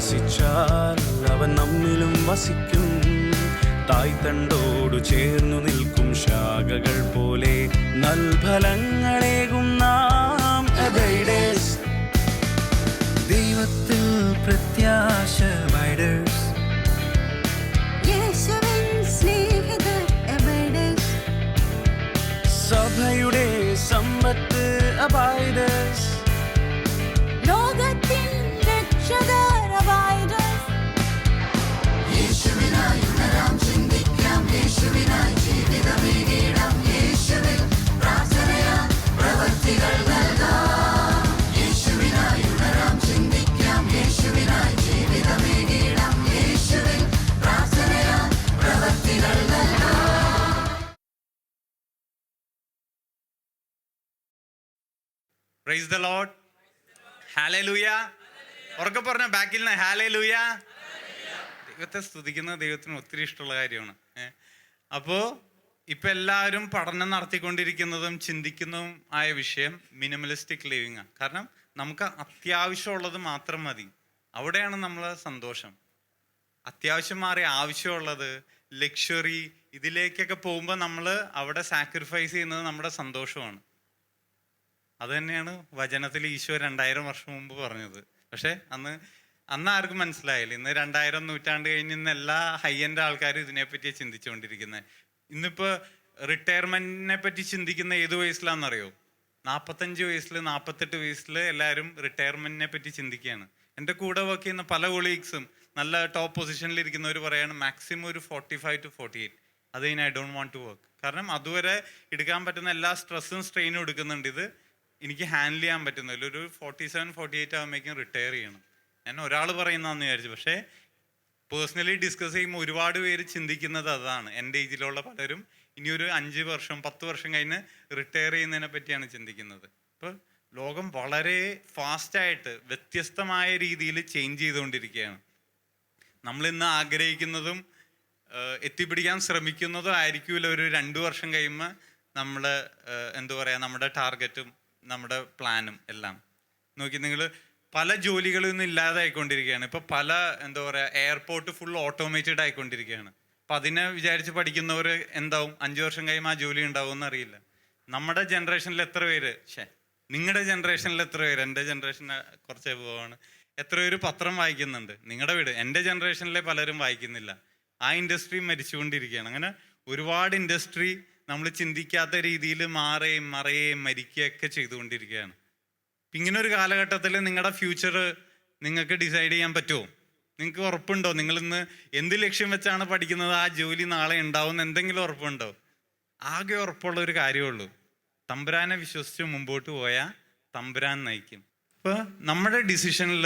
വസിച്ചാൽ അവൻ നമ്മിലും വസിക്കും. തായ്തണ്ടോടു ചേർന്നു നിൽക്കും ശാഖകൾ പോലെ നൽഫലങ്ങളേകും നാം അബൈഡേഴ്സ്. ദൈവത്തിൽ പ്രത്യാശ അബൈഡേഴ്സ്. യേശുവിൻ സ്നേഹിതർ അബൈഡേഴ്സ്. സഭയുടെ സമ്പത്ത് അബൈഡേഴ്സ്. ലോകത്തിൻ രക്ഷകർ അബൈഡേഴ്സ്. യേശുവിനായി ഉണരാം, ചിന്തിക്കാം, യേശുവിനായി ജീവിതമേകിടാം, യേശുവിൽ പ്രാർത്ഥനയാൽ പ്രവൃത്തികൾ നൽകാം. യേശുവിനായി ഉണരാം, ചിന്തിക്കാം, യേശുവിനായി ജീവിതമേകിടാം, യേശുവിൽ പ്രാർത്ഥനയാൽ പ്രവൃത്തികൾ നൽകാം. Price the Lord. ഹല്ലേലൂയ. ഉറക്കെ പറഞ്ഞ ബാക്കിൽ നിന്ന് ഹല്ലേലൂയ. ദൈവത്തെ സ്തുതിക്കുന്നത് ദൈവത്തിന് ഒത്തിരി ഇഷ്ടമുള്ള കാര്യമാണ്. അപ്പോൾ ഇപ്പം എല്ലാവരും പഠനം നടത്തിക്കൊണ്ടിരിക്കുന്നതും ചിന്തിക്കുന്നതും ആയ വിഷയം മിനിമലിസ്റ്റിക് ലിവിങ് ആണ്. കാരണം നമുക്ക് അത്യാവശ്യമുള്ളത് മാത്രം മതി. അവിടെയാണ് നമ്മളെ സന്തോഷം. അത്യാവശ്യം മാറി ആവശ്യമുള്ളത് ലക്ഷറി ഇതിലേക്കൊക്കെ പോകുമ്പോൾ നമ്മൾ അവിടെ സാക്രിഫൈസ് ചെയ്യുന്നത് നമ്മുടെ സന്തോഷമാണ്. അത് തന്നെയാണ് വചനത്തിൽ ഈശോ 2000 വർഷം മുമ്പ് പറഞ്ഞത്. പക്ഷെ അന്ന് ആർക്കും മനസ്സിലായില്ല. ഇന്ന് 2000 നൂറ്റാണ്ട് കഴിഞ്ഞ് ഇന്ന് എല്ലാ ഹൈ എൻഡ് ആൾക്കാരും ഇതിനെപ്പറ്റി ചിന്തിച്ചുകൊണ്ടിരിക്കുന്നത്. ഇന്നിപ്പോൾ റിട്ടയർമെന്റിനെ പറ്റി ചിന്തിക്കുന്ന ഏത് വയസ്സിലാണെന്നറിയോ? 45 വയസ്സിൽ 48 വയസ്സിൽ എല്ലാവരും റിട്ടയർമെന്റിനെ പറ്റി ചിന്തിക്കുകയാണ്. എൻ്റെ കൂടെ വർക്ക് ചെയ്യുന്ന പല കൊളീഗ്സും നല്ല ടോപ്പ് പൊസിഷനിൽ ഇരിക്കുന്നവർ പറയാണ് മാക്സിമം ഒരു 45 to 48. അത് കഴിഞ്ഞ് I don't want to work. കാരണം അതുവരെ എടുക്കാൻ പറ്റുന്ന എല്ലാ സ്ട്രെസ്സും സ്ട്രെയിനും എടുക്കുന്നുണ്ട്. ഇത് എനിക്ക് ഹാൻഡിൽ ചെയ്യാൻ പറ്റുന്നില്ല. ഒരു 47, 48 ആകുമ്പോഴേക്കും റിട്ടയർ ചെയ്യണം. ഞാൻ ഒരാൾ പറയുന്നതെന്ന് വിചാരിച്ചു. പക്ഷേ പേഴ്സണലി ഡിസ്കസ് ചെയ്യുമ്പോൾ ഒരുപാട് പേര് ചിന്തിക്കുന്നത് അതാണ്. എൻ്റെ ഏജിലുള്ള പലരും ഇനിയൊരു 5 വർഷം 10 വർഷം കഴിഞ്ഞ് റിട്ടയർ ചെയ്യുന്നതിനെ പറ്റിയാണ് ചിന്തിക്കുന്നത്. ഇപ്പോൾ ലോകം വളരെ ഫാസ്റ്റായിട്ട് വ്യത്യസ്തമായ രീതിയിൽ ചേഞ്ച് ചെയ്തുകൊണ്ടിരിക്കുകയാണ്. നമ്മളിന്ന് ആഗ്രഹിക്കുന്നതും എത്തിപ്പിടിക്കാൻ ശ്രമിക്കുന്നതും ആയിരിക്കില്ല ഒരു 2 വർഷം കഴിയുമ്പോൾ നമ്മൾ നമ്മുടെ ടാർഗറ്റും നമ്മുടെ പ്ലാനും എല്ലാം നോക്കി. നിങ്ങൾ പല ജോലികളും ഇന്ന് ഇല്ലാതായിക്കൊണ്ടിരിക്കുകയാണ്. ഇപ്പോൾ പല എയർപോർട്ട് ഫുൾ ഓട്ടോമേറ്റഡ് ആയിക്കൊണ്ടിരിക്കുകയാണ്. അപ്പം അതിനെ വിചാരിച്ച് പഠിക്കുന്നവർ എന്താവും 5 വർഷം കഴിയുമ്പോൾ ആ ജോലി ഉണ്ടാവും എന്നറിയില്ല. നമ്മുടെ ജനറേഷനിൽ എത്ര പേര് നിങ്ങളുടെ ജനറേഷനിൽ എത്ര പേര്, എൻ്റെ ജനറേഷന് കുറച്ച് പോവാണ്, എത്ര പേര് പത്രം വായിക്കുന്നുണ്ട്? നിങ്ങളുടെ വീട്. എൻ്റെ ജനറേഷനിലെ പലരും വായിക്കുന്നില്ല. ആ ഇൻഡസ്ട്രി മരിച്ചുകൊണ്ടിരിക്കുകയാണ്. അങ്ങനെ ഒരുപാട് ഇൻഡസ്ട്രി നമ്മൾ ചിന്തിക്കാത്ത രീതിയിൽ മാറുകയും മറയുകയും മരിക്കുകയൊക്കെ ചെയ്തുകൊണ്ടിരിക്കുകയാണ്. ഇങ്ങനെ ഒരു കാലഘട്ടത്തിൽ നിങ്ങളുടെ ഫ്യൂച്ചർ നിങ്ങൾക്ക് ഡിസൈഡ് ചെയ്യാൻ പറ്റുമോ? നിങ്ങൾക്ക് ഉറപ്പുണ്ടോ? നിങ്ങളിന്ന് എന്ത് ലക്ഷ്യം വെച്ചാണ് പഠിക്കുന്നത് ആ ജോലി നാളെ ഉണ്ടാവും എന്ന് എന്തെങ്കിലും ഉറപ്പുണ്ടോ? ആകെ ഉറപ്പുള്ള ഒരു കാര്യമുള്ളൂ, തമ്പുരാനെ വിശ്വസിച്ച് മുമ്പോട്ട് പോയാൽ തമ്പുരാൻ നയിക്കും. ഇപ്പോൾ നമ്മുടെ ഡിസിഷനിൽ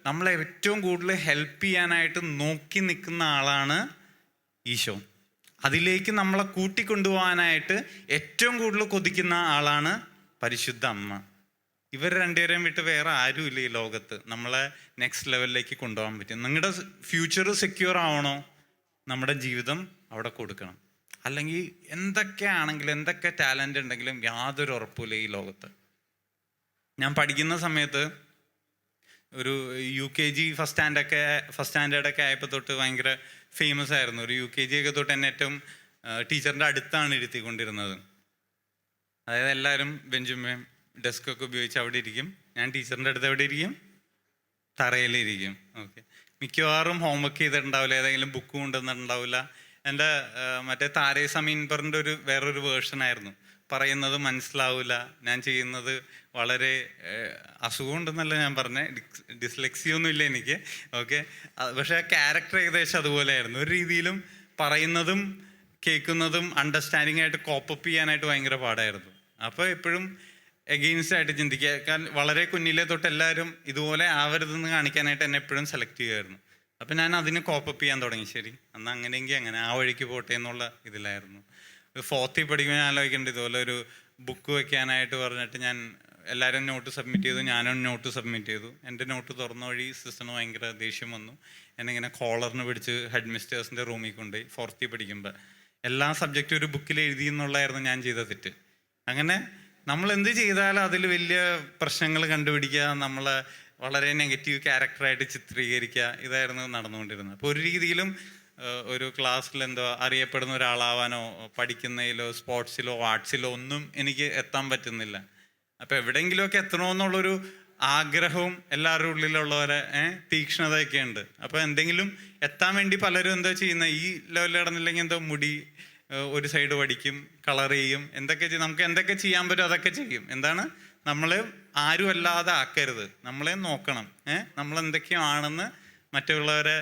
നമ്മളെ ഏറ്റവും കൂടുതൽ ഹെൽപ്പ് ചെയ്യാനായിട്ട് നോക്കി നിൽക്കുന്ന ആളാണ് ഈശോ. അതിലേക്ക് നമ്മളെ കൂട്ടിക്കൊണ്ടുപോകാനായിട്ട് ഏറ്റവും കൂടുതൽ കൊതിക്കുന്ന ആളാണ് പരിശുദ്ധ അമ്മ. ഇവർ രണ്ടുപേരെയും വിട്ട് വേറെ ആരുമില്ല ഈ ലോകത്ത് നമ്മളെ നെക്സ്റ്റ് ലെവലിലേക്ക് കൊണ്ടുപോകാൻ പറ്റും. നിങ്ങളുടെ ഫ്യൂച്ചർ സെക്യൂർ ആവണോ? നമ്മുടെ ജീവിതം അവിടെ കൊടുക്കണം. അല്ലെങ്കിൽ എന്തൊക്കെ ആണെങ്കിലും എന്തൊക്കെ ടാലൻ്റ് ഉണ്ടെങ്കിലും യാതൊരു ഉറപ്പില്ല ഈ ലോകത്ത്. ഞാൻ പഠിക്കുന്ന സമയത്ത് ഒരു UKG ഫസ്റ്റ് സ്റ്റാൻഡേർഡൊക്കെ ആയപ്പോൾ തൊട്ട് ഭയങ്കര ഫേമസ് ആയിരുന്നു. ഒരു UKG ഒക്കെ തൊട്ട് എന്നെ ഏറ്റവും ടീച്ചറിൻ്റെ അടുത്താണ് ഇരുത്തിക്കൊണ്ടിരുന്നത്. അതായത് എല്ലാവരും ബെഞ്ചുമേം ഡെസ്കൊക്കെ ഉപയോഗിച്ച് അവിടെ ഇരിക്കും. ഞാൻ ടീച്ചറിൻ്റെ അടുത്ത് എവിടെ ഇരിക്കും? തറയിലിരിക്കും. ഓക്കെ. മിക്കവാറും ഹോംവർക്ക് ചെയ്തിട്ടുണ്ടാവില്ല, ഏതെങ്കിലും ബുക്ക് കൊണ്ടുവന്നിട്ടുണ്ടാവില്ല. എൻ്റെ മറ്റേ താരേ സമീൻപറിൻ്റെ വേറൊരു വേർഷനായിരുന്നു. പറയുന്നത് മനസ്സിലാവില്ല, ഞാൻ ചെയ്യുന്നത് വളരെ അസുഖമുണ്ടെന്നല്ല ഞാൻ പറഞ്ഞത്, ഡിസ്ലെക്സിയൊന്നും ഇല്ല എനിക്ക്. ഓക്കെ. പക്ഷേ ആ ക്യാരക്ടർ ഏകദേശം അതുപോലെയായിരുന്നു. ഒരു രീതിയിലും പറയുന്നതും കേൾക്കുന്നതും അണ്ടർസ്റ്റാൻഡിങ് ആയിട്ട് കോപ്പപ്പ് ചെയ്യാനായിട്ട് ഭയങ്കര പാടായിരുന്നു. അപ്പോൾ എപ്പോഴും എഗെയിൻസ്റ്റ് ആയിട്ട് ചിന്തിക്കുക. കാരണം വളരെ കുഞ്ഞിലെ തൊട്ട് എല്ലാവരും ഇതുപോലെ ആവരുതെന്ന് കാണിക്കാനായിട്ട് എന്നെ എപ്പോഴും സെലക്ട് ചെയ്യുമായിരുന്നു. അപ്പം ഞാൻ അതിന് കോപ്പപ്പ് ചെയ്യാൻ തുടങ്ങി. ശരി, എന്നാൽ അങ്ങനെയെങ്കിൽ അങ്ങനെ ആ വഴിക്ക് പോട്ടെ എന്നുള്ള ഇതിലായിരുന്നു. 4th പഠിക്കുമ്പോൾ ഞാൻ ആലോചിക്കേണ്ടത് ഇതുപോലെ ഒരു ബുക്ക് വയ്ക്കാനായിട്ട് പറഞ്ഞിട്ട് ഞാൻ എല്ലാവരും നോട്ട് സബ്മിറ്റ് ചെയ്തു, ഞാനും നോട്ട് സബ്മിറ്റ് ചെയ്തു. എൻ്റെ നോട്ട് തുറന്ന വഴി സിസ്റ്ററിന് ഭയങ്കര ദേഷ്യം വന്നു. എന്നെ ഇങ്ങനെ കോളറിന് പിടിച്ച് ഹെഡ് മിസ്റ്റേഴ്സിൻ്റെ റൂമിൽ കൊണ്ടുപോയി 4th പഠിക്കുമ്പോൾ. എല്ലാ സബ്ജക്റ്റും ഒരു ബുക്കിൽ എഴുതി എന്നുള്ളതായിരുന്നു ഞാൻ ചെയ്ത തെറ്റ്. അങ്ങനെ നമ്മൾ എന്ത് ചെയ്താലും അതിൽ വലിയ പ്രശ്നങ്ങൾ കണ്ടുപിടിക്കുക, നമ്മളെ വളരെ നെഗറ്റീവ് ക്യാരക്ടറായിട്ട് ചിത്രീകരിക്കുക, ഇതായിരുന്നു നടന്നുകൊണ്ടിരുന്നത്. അപ്പോൾ ഒരു രീതിയിലും ഒരു ക്ലാസ്സിൽ എന്തോ അറിയപ്പെടുന്ന ഒരാളാവാനോ പഠിക്കുന്നതിലോ സ്പോർട്സിലോ ആർട്സിലോ ഒന്നും എനിക്ക് എത്താൻ പറ്റുന്നില്ല. അപ്പോൾ എവിടെയെങ്കിലുമൊക്കെ എത്തണമെന്നുള്ളൊരു ആഗ്രഹവും എല്ലാവരുടെ ഉള്ളിലുള്ളവരെ തീക്ഷ്ണതയൊക്കെ ഉണ്ട്. അപ്പോൾ എന്തെങ്കിലും എത്താൻ വേണ്ടി പലരും എന്തോ ചെയ്യുന്ന, ഈ ലെവലിൽ കിടന്നില്ലെങ്കിൽ എന്തോ മുടി ഒരു സൈഡ് പഠിക്കും, കളർ ചെയ്യും, എന്തൊക്കെ ചെയ്യും, നമുക്ക് എന്തൊക്കെ ചെയ്യാൻ പറ്റും അതൊക്കെ ചെയ്യും. എന്താണ്, നമ്മളെ ആരും അല്ലാതെ ആക്കരുത്, നമ്മളെ നോക്കണം, നമ്മൾ എന്തൊക്കെയാണെന്ന് മറ്റുള്ളവരെ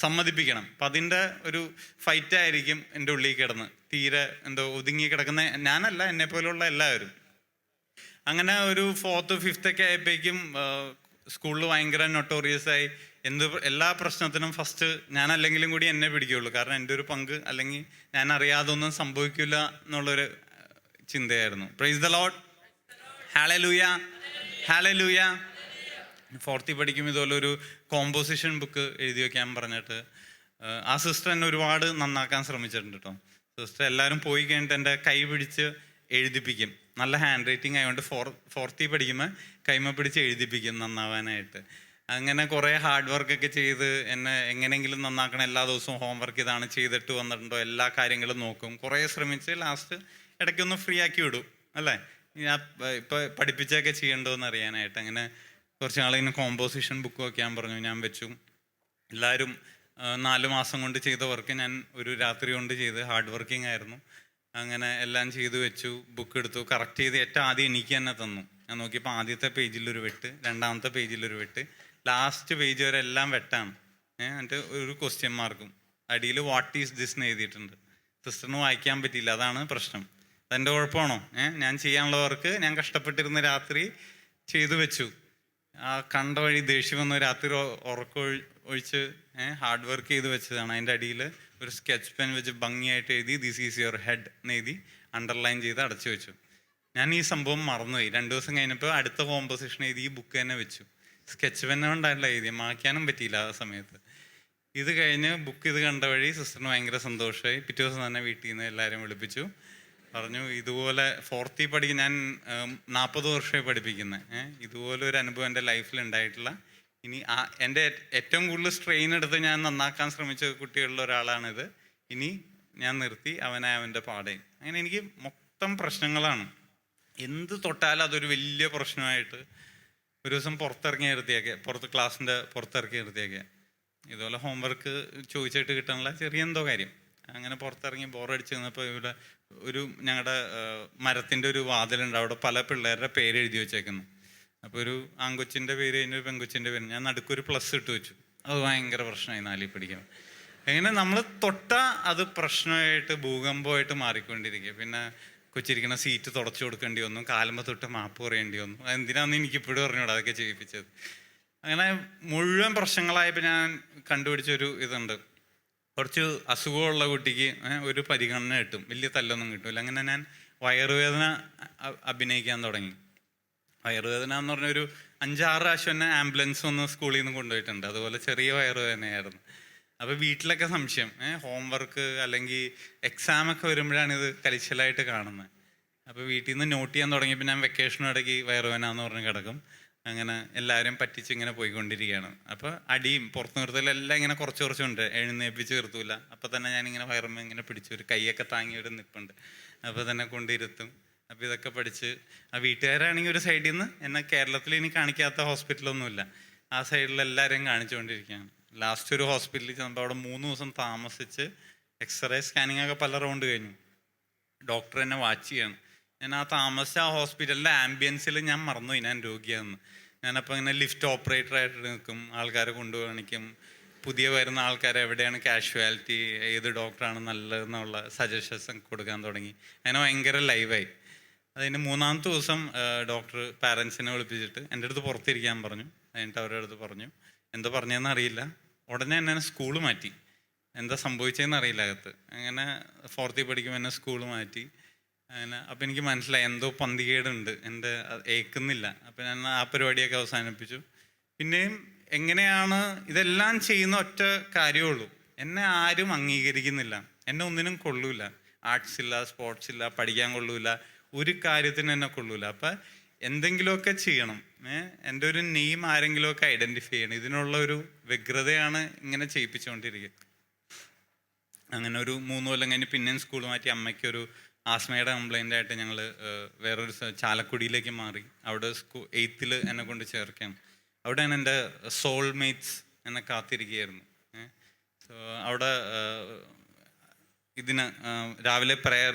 സമ്മതിപ്പിക്കണം. അപ്പം അതിൻ്റെ ഒരു ഫൈറ്റായിരിക്കും എൻ്റെ ഉള്ളിൽ കിടന്ന് തീരെ എന്തോ ഒതുങ്ങി കിടക്കുന്ന ഞാനല്ല, എന്നെ പോലുള്ള എല്ലാവരും. അങ്ങനെ ഒരു 4th 5th ഒക്കെ ആയപ്പോഴേക്കും സ്കൂളിൽ ഭയങ്കര നൊട്ടോറിയസ് ആയി. എല്ലാ പ്രശ്നത്തിനും ഫസ്റ്റ് ഞാനല്ലെങ്കിലും കൂടി എന്നെ പിടിക്കുകയുള്ളൂ, കാരണം എൻ്റെ ഒരു പങ്ക് അല്ലെങ്കിൽ ഞാൻ അറിയാതെ ഒന്നും സംഭവിക്കില്ല എന്നുള്ളൊരു ചിന്തയായിരുന്നു. Praise the Lord, hallelujah, hallelujah. 4th പഠിക്കുമ്പോൾ ഇതുപോലെ ഒരു കോമ്പോസിഷൻ ബുക്ക് എഴുതി വയ്ക്കാൻ പറഞ്ഞിട്ട് ആ സിസ്റ്റർ എന്നെ ഒരുപാട് നന്നാക്കാൻ ശ്രമിച്ചിട്ടുണ്ട് കേട്ടോ. സിസ്റ്റർ എല്ലാവരും പോയി കഴിഞ്ഞിട്ട് എൻ്റെ കൈ പിടിച്ച് എഴുതിപ്പിക്കും. നല്ല ഹാൻഡ് റൈറ്റിംഗ് ആയതുകൊണ്ട് 4th പഠിക്കുമ്പോൾ കൈമ പിടിച്ച് എഴുതിപ്പിക്കും നന്നാവാനായിട്ട്. അങ്ങനെ കുറേ ഹാർഡ് വർക്കൊക്കെ ചെയ്ത് എന്നെ എങ്ങനെയെങ്കിലും നന്നാക്കണം. എല്ലാ ദിവസവും ഹോംവർക്ക് ഇതാണ് ചെയ്തിട്ട് വന്നിട്ടുണ്ടോ, എല്ലാ കാര്യങ്ങളും നോക്കും. കുറേ ശ്രമിച്ച് ലാസ്റ്റ് ഇടയ്ക്കൊന്ന് ഫ്രീ ആക്കി വിടും, അല്ലേ, ഞാൻ ഇപ്പോൾ പഠിപ്പിച്ചൊക്കെ ചെയ്യണ്ടോയെന്ന് അറിയാനായിട്ട്. അങ്ങനെ കുറച്ച് നാളിങ്ങനെ കോമ്പോസിഷൻ ബുക്ക് വയ്ക്കാൻ പറഞ്ഞു, ഞാൻ വെച്ചു. എല്ലാവരും 4 മാസം കൊണ്ട് ചെയ്ത വർക്ക് ഞാൻ ഒരു രാത്രി കൊണ്ട് ചെയ്ത്, ഹാർഡ് വർക്കിംഗ് ആയിരുന്നു. അങ്ങനെ എല്ലാം ചെയ്തു വെച്ചു, ബുക്ക് എടുത്തു, കറക്റ്റ് ചെയ്ത് ഏറ്റവും ആദ്യം എനിക്ക് തന്നെ തന്നു. ഞാൻ നോക്കിയപ്പോൾ ആദ്യത്തെ പേജിലൊരു വെട്ട്, രണ്ടാമത്തെ പേജിലൊരു വെട്ട്, ലാസ്റ്റ് പേജ് വരെ എല്ലാം വെട്ടാണ്. എന്നിട്ട് ഒരു ക്വസ്റ്റ്യൻ മാർക്കും അടിയിൽ വാട്ട് ഈസ് ദിസ് എന്ന് എഴുതിയിട്ടുണ്ട്. സിസ്റ്ററിന് വായിക്കാൻ പറ്റിയില്ല, അതാണ് പ്രശ്നം. അതെൻ്റെ കുഴപ്പമാണോ? ഞാൻ ചെയ്യാനുള്ള വർക്ക് ഞാൻ കഷ്ടപ്പെട്ടിരുന്ന രാത്രി ചെയ്തു വെച്ചു. ആ കണ്ട വഴി ദേഷ്യം വന്ന രാത്രി ഒഴിച്ച് ഹാർഡ് വർക്ക് ചെയ്ത് വെച്ചതാണ്. അതിൻ്റെ അടിയിൽ ഒരു സ്കെച്ച് പെൻ വെച്ച് ഭംഗിയായിട്ട് എഴുതി ദിസ് ഈസ് യുവർ ഹെഡ് എന്ന് എഴുതി അണ്ടർലൈൻ ചെയ്ത് അടച്ചു വെച്ചു. ഞാൻ ഈ സംഭവം മറന്നുപോയി. 2 ദിവസം കഴിഞ്ഞപ്പോൾ അടുത്ത കോമ്പോസിഷൻ എഴുതി ഈ ബുക്ക് തന്നെ വെച്ചു. സ്കെച്ച് പെൻ കൊണ്ടായിട്ടില്ല എഴുതി, മായ്ക്കാനും പറ്റിയില്ല ആ സമയത്ത്. ഇത് കഴിഞ്ഞ് ബുക്ക് ഇത് കണ്ട വഴി സിസ്റ്ററിന് ഭയങ്കര സന്തോഷമായി. പിറ്റേ ദിവസം തന്നെ വീട്ടിൽ നിന്ന് എല്ലാവരും വിളിപ്പിച്ചു. പറഞ്ഞു, ഇതുപോലെ 4th പഠിക്കും, ഞാൻ 40 വർഷമായി പഠിപ്പിക്കുന്നത്. ഇതുപോലെ ഒരു അനുഭവം എൻ്റെ ലൈഫിൽ ഉണ്ടായിട്ടില്ല. ഇനി എൻ്റെ ഏറ്റവും കൂടുതൽ സ്ട്രെയിൻ എടുത്ത് ഞാൻ നന്നാക്കാൻ ശ്രമിച്ച കുട്ടികളിൽ ഒരാളാണിത്. ഇനി ഞാൻ നിർത്തി, അവൻ്റെ പാടേയും. അങ്ങനെ എനിക്ക് മൊത്തം പ്രശ്നങ്ങളാണ്. എന്ത് തൊട്ടാലും അതൊരു വലിയ പ്രശ്നമായിട്ട് ഒരു ദിവസം ക്ലാസ്സിൻ്റെ പുറത്തിറക്കി നിർത്തിയൊക്കെ ഇതുപോലെ ഹോംവർക്ക് ചോദിച്ചിട്ട് കിട്ടാനുള്ള ചെറിയ എന്തോ കാര്യം. അങ്ങനെ പുറത്തിറങ്ങി ബോറടിച്ച് നിന്നപ്പോൾ ഇവിടെ ഞങ്ങളുടെ മരത്തിൻ്റെ ഒരു വാതിലുണ്ട്, അവിടെ പല പിള്ളേരുടെ പേര് എഴുതി വെച്ചേക്കുന്നു. അപ്പോൾ ഒരു ആൺകൊച്ചിൻ്റെ പേര് കഴിഞ്ഞ ഒരു പെൺകൊച്ചിൻ്റെ പേര്, ഞാൻ നടുക്കൊരു പ്ലസ് ഇട്ട് വെച്ചു. അത് ഭയങ്കര പ്രശ്നമായി 4ൽ പഠിക്കാൻ. അങ്ങനെ നമ്മൾ തൊട്ടാൽ അത് പ്രശ്നമായിട്ട് ഭൂകമ്പമായിട്ട് മാറിക്കൊണ്ടിരിക്കുക. പിന്നെ കൊച്ചിരിക്കുന്ന സീറ്റ് തുടച്ചു കൊടുക്കേണ്ടി വന്നു, കാലുമ്പ തൊട്ട് മാപ്പ് പറയേണ്ടി വന്നു. എന്തിനാന്ന് എനിക്കിപ്പോഴും അറിഞ്ഞൂടാ അതൊക്കെ ചെയ്യിപ്പിച്ചത്. അങ്ങനെ മുഴുവൻ പ്രശ്നങ്ങളായപ്പോൾ ഞാൻ കണ്ടുപിടിച്ചൊരു ഇതുണ്ട്, കുറച്ച് അസുഖമുള്ള കുട്ടിക്ക് ഒരു പരിഗണന കിട്ടും, വലിയ തല്ലൊന്നും കിട്ടില്ല. അങ്ങനെ ഞാൻ വയറുവേദന അഭിനയിക്കാൻ തുടങ്ങി. വയറുവേദന എന്ന് പറഞ്ഞൊരു 5-6 പ്രാവശ്യം എന്നെ ആംബുലൻസ് വന്ന് സ്കൂളിൽ നിന്ന് കൊണ്ടുപോയിട്ടുണ്ട്. അതുപോലെ ചെറിയ വയറുവേദനയായിരുന്നു. അപ്പോൾ വീട്ടിലൊക്കെ സംശയം, ഹോംവർക്ക് അല്ലെങ്കിൽ എക്സാമൊക്കെ വരുമ്പോഴാണ് ഇത് കലിശലായിട്ട് കാണുന്നത്. അപ്പോൾ വീട്ടിൽ നിന്ന് നോട്ട് ചെയ്യാൻ തുടങ്ങിയപ്പോൾ ഞാൻ വെക്കേഷനും ഇടയ്ക്ക് വയറുവേദന എന്ന് പറഞ്ഞ് കിടക്കും. അങ്ങനെ എല്ലാവരും പറ്റിച്ച് ഇങ്ങനെ പോയിക്കൊണ്ടിരിക്കുകയാണ്. അപ്പോൾ അടിയും പുറത്ത് നിർത്തലെല്ലാം ഇങ്ങനെ കുറച്ചുണ്ട്, എഴുന്നേൽപ്പിച്ച് നിർത്തൂല. അപ്പോൾ തന്നെ ഞാനിങ്ങനെ വയറുമ്പോൾ ഇങ്ങനെ പിടിച്ചു, ഒരു കൈയൊക്കെ താങ്ങി ഒരു നിൽപ്പുണ്ട്, അപ്പോൾ തന്നെ കൊണ്ടിരുത്തും. അപ്പോൾ ഇതൊക്കെ പഠിച്ച് ആ വീട്ടുകാരാണെങ്കിൽ ഒരു സൈഡിൽ നിന്ന് എന്നെ കേരളത്തിൽ ഇനി കാണിക്കാത്ത ഹോസ്പിറ്റലൊന്നുമില്ല, ആ സൈഡിൽ എല്ലാവരെയും കാണിച്ചുകൊണ്ടിരിക്കുകയാണ്. ലാസ്റ്റ് ഒരു ഹോസ്പിറ്റലിൽ ചെന്നപ്പോൾ അവിടെ 3 ദിവസം താമസിച്ച് എക്സ്റേ സ്കാനിങ് ഒക്കെ പല റൗണ്ട് കഴിഞ്ഞു. ഡോക്ടർ എന്നെ വാച്ച് ചെയ്യാണ്. ഞാൻ ആ താമസിച്ച ആ ഹോസ്പിറ്റലിൻ്റെ ആംബിയൻസിൽ ഞാൻ മറന്നുപോയി ഞാൻ രോഗിയാണെന്ന്. ഞാനപ്പോൾ ഇങ്ങനെ ലിഫ്റ്റ് ഓപ്പറേറ്ററായിട്ട് നിൽക്കും, ആൾക്കാരെ കൊണ്ടുകാണിക്കും, പുതിയ വരുന്ന ആൾക്കാരെ എവിടെയാണ് കാഷ്വാലിറ്റി, ഏത് ഡോക്ടറാണ് നല്ലതെന്നുള്ള സജഷൻസ് കൊടുക്കാൻ തുടങ്ങി. അങ്ങനെ ഭയങ്കര ലൈവായി. അതിന് 3ാമത്തെ ദിവസം ഡോക്ടർ പാരൻസിനെ വിളിപ്പിച്ചിട്ട് എൻ്റെ അടുത്ത് പുറത്തിരിക്കാൻ പറഞ്ഞു. എന്നിട്ട് അവരുടെ അടുത്ത് പറഞ്ഞു, എന്തോ പറഞ്ഞതെന്ന് അറിയില്ല. ഉടനെ എന്നെ സ്കൂൾ മാറ്റി. എന്താ സംഭവിച്ചതെന്ന് അറിയില്ല അകത്ത്. അങ്ങനെ 4th പഠിക്കുമ്പോൾ എന്നെ സ്കൂൾ മാറ്റി. അങ്ങനെ അപ്പോൾ എനിക്ക് മനസ്സിലായി എന്തോ പന്തികേടുണ്ട്, എൻ്റെ ഏൽക്കുന്നില്ല. അപ്പോൾ ഞാൻ ആ പരിപാടിയൊക്കെ അവസാനിപ്പിച്ചു. പിന്നെയും എങ്ങനെയാണ് ഇതെല്ലാം ചെയ്യുന്ന ഒറ്റ കാര്യമുള്ളൂ, എന്നെ ആരും അംഗീകരിക്കുന്നില്ല, എന്നെ ഒന്നിനും കൊള്ളൂല. ആർട്സ് ഇല്ല, സ്പോർട്സ് ഇല്ല, പഠിക്കാൻ കൊള്ളൂല, ഒരു കാര്യത്തിന് എന്നെ കൊള്ളൂല. അപ്പം എന്തെങ്കിലുമൊക്കെ ചെയ്യണം. എൻ്റെ ഒരു നെയിം ആരെങ്കിലുമൊക്കെ ഐഡൻറ്റിഫൈ ചെയ്യണം. ഇതിനുള്ള ഒരു വ്യഗ്രതയാണ് ഇങ്ങനെ ചെയ്യിപ്പിച്ചുകൊണ്ടിരിക്കുക. അങ്ങനെ ഒരു 3 കൊല്ലം കഴിഞ്ഞ് പിന്നെയും സ്കൂൾ മാറ്റി അമ്മയ്ക്കൊരു ആസ്മയുടെ കംപ്ലൈൻ്റ് ആയിട്ട് ഞങ്ങൾ വേറൊരു ചാലക്കുടിയിലേക്ക് മാറി. അവിടെ 8th എന്നെ കൊണ്ട് ചേർക്കുകയാണ്. അവിടെയാണ് എൻ്റെ സോൾമേറ്റ്സ് എന്നെ കാത്തിരിക്കുകയായിരുന്നു. സോ അവിടെ ഇതിന് രാവിലെ പ്രെയർ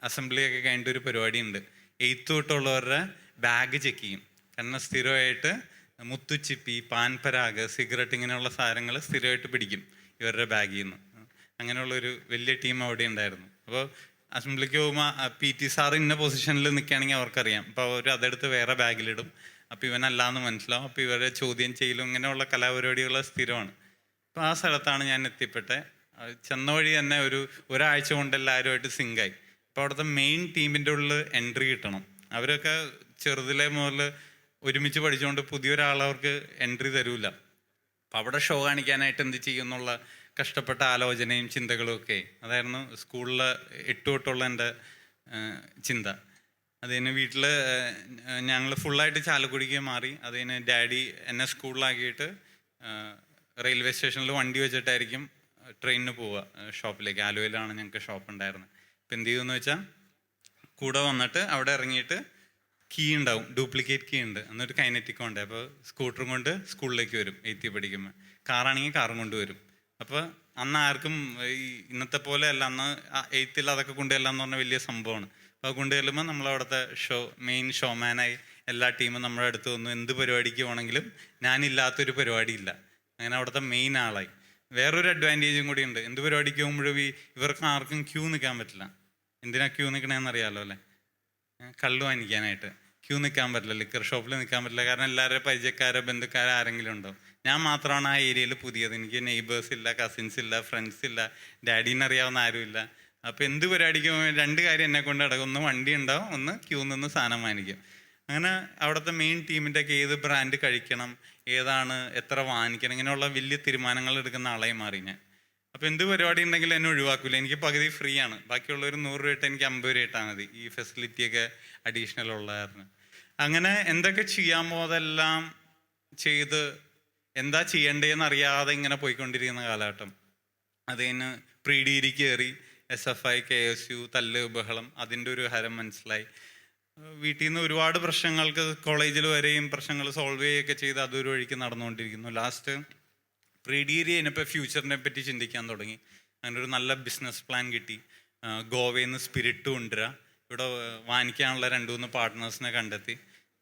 അസംബ്ലിയൊക്കെ കഴിഞ്ഞിട്ട് ഒരു പരിപാടിയുണ്ട്. 8th തൊട്ടുള്ളവരുടെ ബാഗ് ചെക്ക് ചെയ്യും. കാരണം സ്ഥിരമായിട്ട് മുത്തുച്ചിപ്പി, പാൻപരാഗ്, സിഗരറ്റ് ഇങ്ങനെയുള്ള സാധനങ്ങൾ സ്ഥിരമായിട്ട് പിടിക്കും ഇവരുടെ ബാഗിൽ നിന്ന്. അങ്ങനെയുള്ളൊരു വലിയ ടീം അവിടെ ഉണ്ടായിരുന്നു. അപ്പോൾ അസംബ്ലിക്ക് പോകുമ്പോൾ PT സാർ ഇന്ന പൊസിഷനിൽ നിൽക്കുകയാണെങ്കിൽ അവർക്കറിയാം. അപ്പോൾ അവർ അതെടുത്ത് വേറെ ബാഗിലിടും. അപ്പോൾ ഇവനല്ലാന്ന് മനസ്സിലാവും. അപ്പോൾ ഇവരെ ചോദ്യം ചെയ്യലും ഇങ്ങനെയുള്ള കലാപരിപാടികൾ സ്ഥിരമാണ്. അപ്പോൾ ആ സ്ഥലത്താണ് ഞാൻ എത്തിപ്പെട്ടെ. ചെന്ന വഴി തന്നെ ഒരാഴ്ച കൊണ്ട് എല്ലാവരുമായിട്ട് സിങ്കായി. അപ്പോൾ അവിടുത്തെ മെയിൻ ടീമിൻ്റെ ഉള്ളിൽ എൻട്രി കിട്ടണം. അവരൊക്കെ ചെറുതിലെ മുതൽ ഒരുമിച്ച് പഠിച്ചുകൊണ്ട് പുതിയൊരാളവർക്ക് എൻട്രി തരൂല. അപ്പോൾ അവിടെ ഷോ കാണിക്കാനായിട്ട് എന്ത് ചെയ്യും എന്നുള്ള കഷ്ടപ്പെട്ട ആലോചനയും ചിന്തകളും ഒക്കെ അതായിരുന്നു സ്കൂളിൽ 8 തൊട്ടുള്ള എൻ്റെ ചിന്ത. അതിന് വീട്ടിൽ ഞങ്ങൾ ഫുള്ളായിട്ട് ചാലക്കുടിക്ക് മാറി. അതിന് ഡാഡി എന്നെ സ്കൂളിലാക്കിയിട്ട് റെയിൽവേ സ്റ്റേഷനിൽ വണ്ടി വെച്ചിട്ടായിരിക്കും ട്രെയിനിന് പോവുക ഷോപ്പിലേക്ക്. ആലുവയിലാണ് ഞങ്ങൾക്ക് ഷോപ്പ് ഉണ്ടായിരുന്നത്. അപ്പോൾ എന്ത് ചെയ്യുമെന്ന് വെച്ചാൽ കൂടെ വന്നിട്ട് അവിടെ ഇറങ്ങിയിട്ട് കീ ഉണ്ടാവും, ഡ്യൂപ്ലിക്കേറ്റ് കീ ഉണ്ട്, എന്നിട്ട് കൈനറ്റിക് ഉണ്ട്. അപ്പോൾ സ്കൂട്ടറും കൊണ്ട് സ്കൂളിലേക്ക് വരും 8th പഠിക്കുമ്പോൾ. കാറാണെങ്കിൽ കാറും കൊണ്ട് വരും. അപ്പോൾ അന്ന് ആർക്കും ഈ ഇന്നത്തെ പോലെ അല്ല, അന്ന് 8th അതൊക്കെ കൊണ്ടുവരില്ലെന്ന് പറഞ്ഞാൽ വലിയ സംഭവമാണ്. അപ്പോൾ അത് കൊണ്ടുവരുമ്പോൾ നമ്മളവിടുത്തെ മെയിൻ ഷോമാനായി എല്ലാ ടീമും നമ്മുടെ അടുത്ത് വന്നു. എന്ത് പരിപാടിക്ക് പോകണമെങ്കിലും ഞാനില്ലാത്തൊരു പരിപാടിയില്ല. അങ്ങനെ അവിടുത്തെ മെയിൻ ആളായി. വേറൊരു അഡ്വാൻറ്റേജും കൂടി ഉണ്ട്. എന്ത് പരിപാടിക്ക് പോകുമ്പോഴും ഇവർക്ക് ആർക്കും ക്യൂ നിൽക്കാൻ പറ്റില്ല. എന്തിനാ ക്യൂ നിൽക്കണമെന്ന് അറിയാമല്ലോ അല്ലേ? കള്ളു വാങ്ങിക്കാനായിട്ട് ക്യൂ നിൽക്കാൻ പറ്റില്ല, ലിക്കർ ഷോപ്പിൽ നിൽക്കാൻ പറ്റില്ല. കാരണം എല്ലാവരുടെ പരിചയക്കാരോ ബന്ധുക്കാരോ ആരെങ്കിലും ഉണ്ടോ. ഞാൻ മാത്രമാണ് ആ ഏരിയയിൽ പുതിയത്. എനിക്ക് നെയ്ബേഴ്സ് ഇല്ല, കസിൻസ് ഇല്ല, ഫ്രണ്ട്സ് ഇല്ല, ഡാഡീനെ അറിയാവുന്ന ആരുമില്ല. അപ്പോൾ എന്ത് പരിപാടിക്ക് 2 കാര്യം എന്നെ കൊണ്ട് നടക്കും. ഒന്ന് വണ്ടി ഉണ്ടാവും, ഒന്ന് ക്യൂ നിന്ന് സാധനം വാങ്ങിക്കും. അങ്ങനെ അവിടുത്തെ മെയിൻ ടീമിൻ്റെ ഒക്കെ ഏത് ബ്രാൻഡ് കഴിക്കണം, ഏതാണ്, എത്ര വാങ്ങിക്കണം, ഇങ്ങനെയുള്ള വലിയ തീരുമാനങ്ങൾ എടുക്കുന്ന ആളായി മാറി ഞാൻ. അപ്പോൾ എന്ത് പരിപാടി ഉണ്ടെങ്കിലും എന്നെ ഒഴിവാക്കില്ല. എനിക്ക് പകുതി ഫ്രീ ആണ്. ബാക്കിയുള്ളൊരു 100 രൂപ ഇട്ട് എനിക്ക് 50 രൂപ ഇട്ടാൽ മതി. ഈ ഫെസിലിറ്റിയൊക്കെ അഡീഷണൽ ഉള്ള കാരണം. അങ്ങനെ എന്തൊക്കെ ചെയ്യാമോ അതെല്ലാം ചെയ്ത് എന്താ ചെയ്യേണ്ടതെന്ന് അറിയാതെ ഇങ്ങനെ പോയിക്കൊണ്ടിരിക്കുന്ന കാലഘട്ടം. അതിന് പ്രീ ഡിഗ്രി കയറി, SFI, KSU, തല്ല് ബഹളം, അതിൻ്റെ ഒരു ഹരം മനസ്സിലായി. വീട്ടിൽ നിന്ന് ഒരുപാട് പ്രശ്നങ്ങൾക്ക് കോളേജിൽ വരെയും പ്രശ്നങ്ങൾ സോൾവ് ചെയ്യുകയൊക്കെ ചെയ്ത് അതൊരു വഴിക്ക് നടന്നുകൊണ്ടിരിക്കുന്നു. ലാസ്റ്റ് പ്രീ ഡിഗ്രി കഴിഞ്ഞപ്പോൾ ഫ്യൂച്ചറിനെ പറ്റി ചിന്തിക്കാൻ തുടങ്ങി. അങ്ങനെ ഒരു നല്ല ബിസിനസ് പ്ലാൻ കിട്ടി. ഗോവയിൽ നിന്ന് സ്പിരിറ്റ് കൊണ്ടുവരിക, ഇവിടെ വാങ്ങിക്കാനുള്ള 2-3 പാർട്ട്നേഴ്സിനെ കണ്ടെത്തി.